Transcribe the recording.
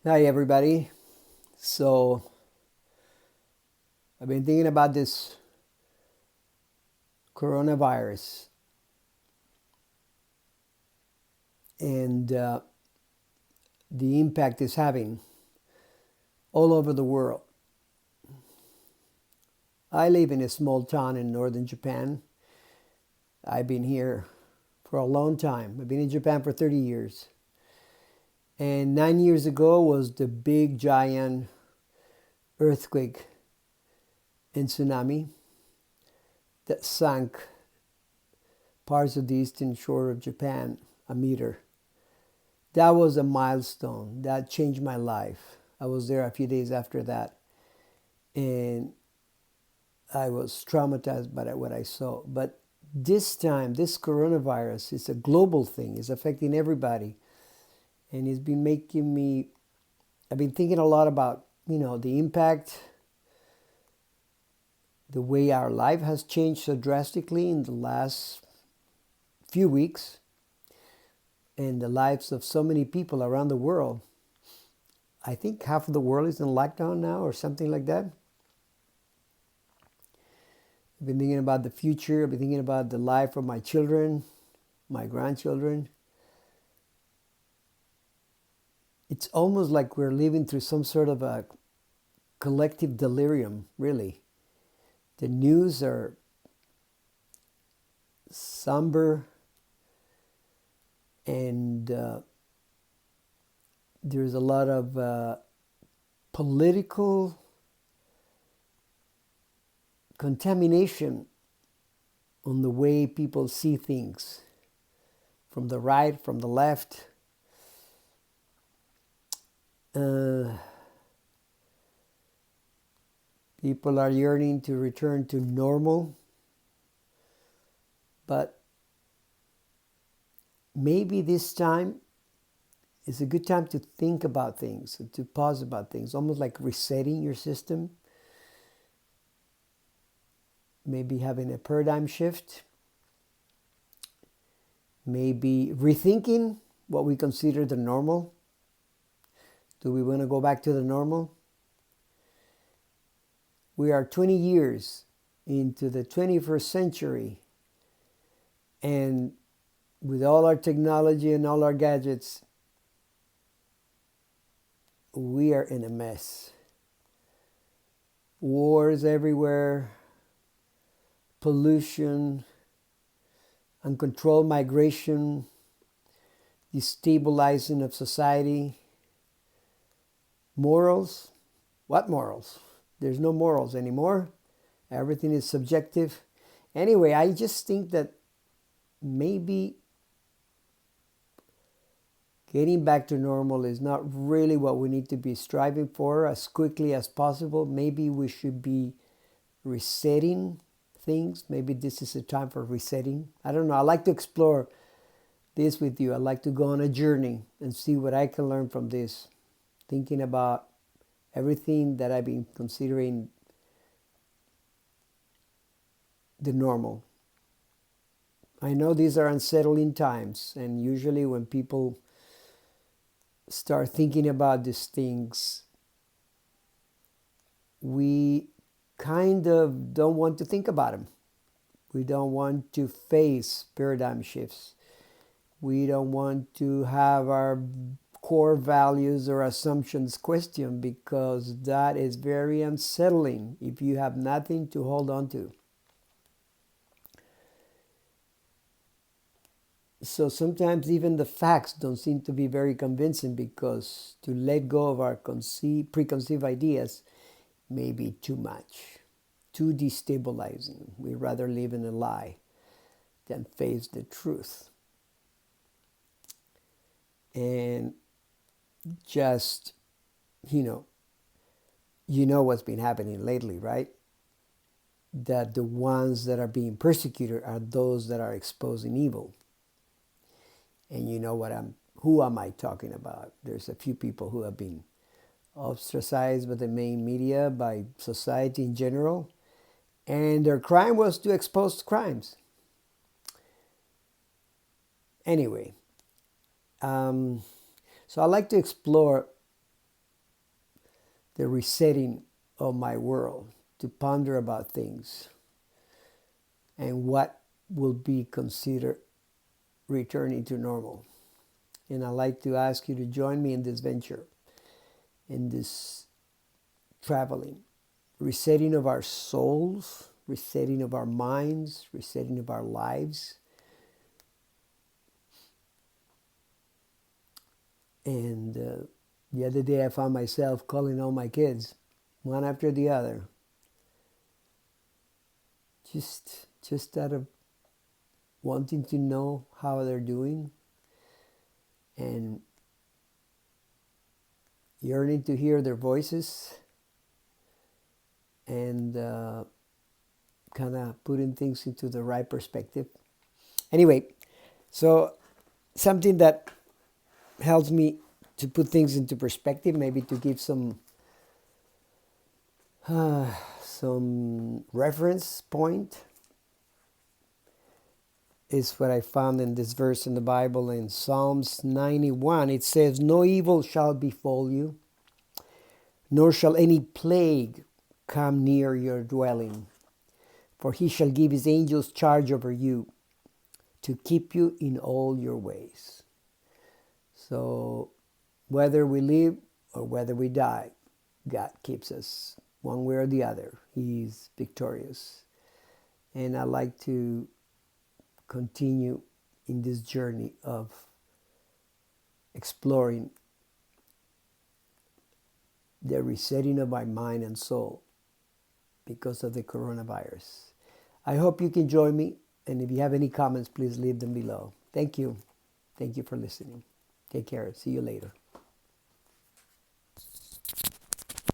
Hi, everybody. So, I've been thinking about this coronavirus and the impact it's having all over the world. I live in a small town in northern Japan. I've been here for a long time. I've been in Japan for 30 years. And 9 years ago was the big, giant earthquake and tsunami that sank parts of the eastern shore of Japan a meter. That was a milestone. That changed my life. I was there a few days after that, and I was traumatized by what I saw. But this time, this coronavirus is a global thing. It's affecting everybody, and it's been making me. I've been thinking a lot about the impact, the way our life has changed so drastically in the last few weeks, and the lives of so many people around the world. I think half of the world is in lockdown now, or something like that. I've been thinking about the future. I've been thinking about the life of my children, my grandchildren. It's almost like we're living through some sort of a collective delirium, really. The news are somber, and there's a lot of political contamination on the way people see things, from the right, from the left. People are yearning to return to normal, but maybe this time is a good time to think about things, to pause about things, almost like resetting your system, maybe having a paradigm shift, maybe rethinking what we consider the normal. Do we want to go back to the normal? We are 20 years into the 21st century, and with all our technology and all our gadgets, we are in a mess. Wars everywhere, pollution, uncontrolled migration, destabilizing of society. Morals? What morals? There's no morals anymore. Everything is subjective. Anyway, I just think that maybe getting back to normal is not really what we need to be striving for as quickly as possible. Maybe we should be resetting things. Maybe this is a time for resetting. I don't know. I like to explore this with you. I like to go on a journey and see what I can learn from this, thinking about everything that I've been considering the normal. I know these are unsettling times, and usually when people start thinking about these things, we kind of don't want to think about them. We don't want to face paradigm shifts. We don't want to have our core values or assumptions questioned, because that is very unsettling if you have nothing to hold on to. So sometimes even the facts don't seem to be very convincing, because to let go of our preconceived ideas may be too much, too destabilizing. We'd rather live in a lie than face the truth. And just, you know, what's been happening lately, right? That the ones that are being persecuted are those that are exposing evil. And you know who am I talking about? There's a few people who have been ostracized by the main media, by society in general, and their crime was to expose crimes. Anyway, so I like to explore the resetting of my world, to ponder about things and what will be considered returning to normal. And I'd like to ask you to join me in this venture, in this traveling, resetting of our souls, resetting of our minds, resetting of our lives. And the other day I found myself calling all my kids, one after the other, just out of wanting to know how they're doing and yearning to hear their voices, and kind of putting things into the right perspective. Anyway, so something that helps me to put things into perspective, maybe to give some reference point, is what I found in this verse in the Bible in Psalms 91. It says, "No evil shall befall you, nor shall any plague come near your dwelling. For he shall give his angels charge over you, to keep you in all your ways." So whether we live or whether we die, God keeps us one way or the other. He's victorious. And I like to continue in this journey of exploring the resetting of my mind and soul because of the coronavirus. I hope you can join me, and if you have any comments, please leave them below. Thank you. Thank you for listening. Take care. See you later.